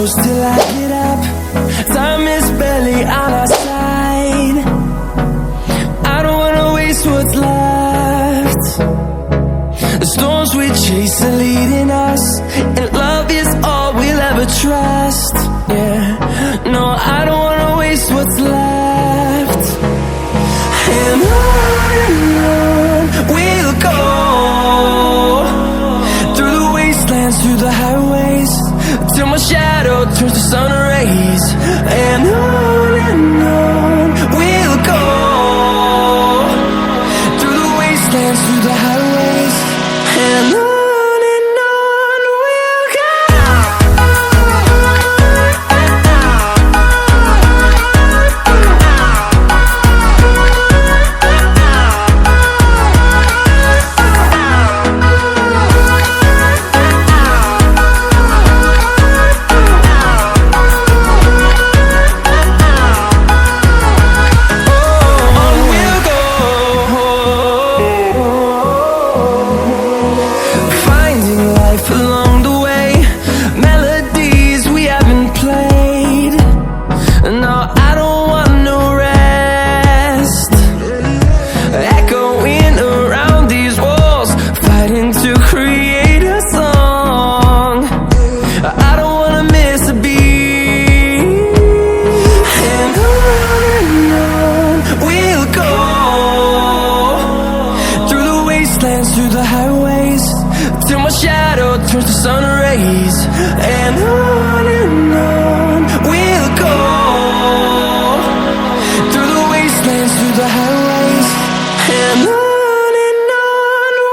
close till I get up. Time is barely on our side. I don't wanna waste what's left. The storms we chase are leading us, and love is all we'll ever trust. Yeah, no, I don't wanna waste what's left. And on we'll go, through the wastelands, through the highways, till my shadow turns to sun rays. And on we'll go, through the wastelands, through the highways, and on we'll go. Along the way, melodies we haven't played. No, I don't want no rest. Echoing around these walls, fighting to create a song. I don't wanna miss a beat. And on we'll go, through the wastelands, through the highways, till my shadow turns to sun rays. And on we'll go, through the wastelands, through the highways, and on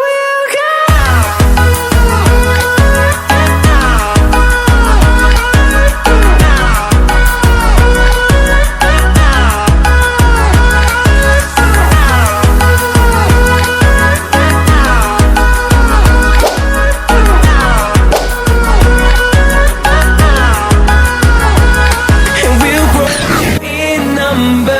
we'll go. Number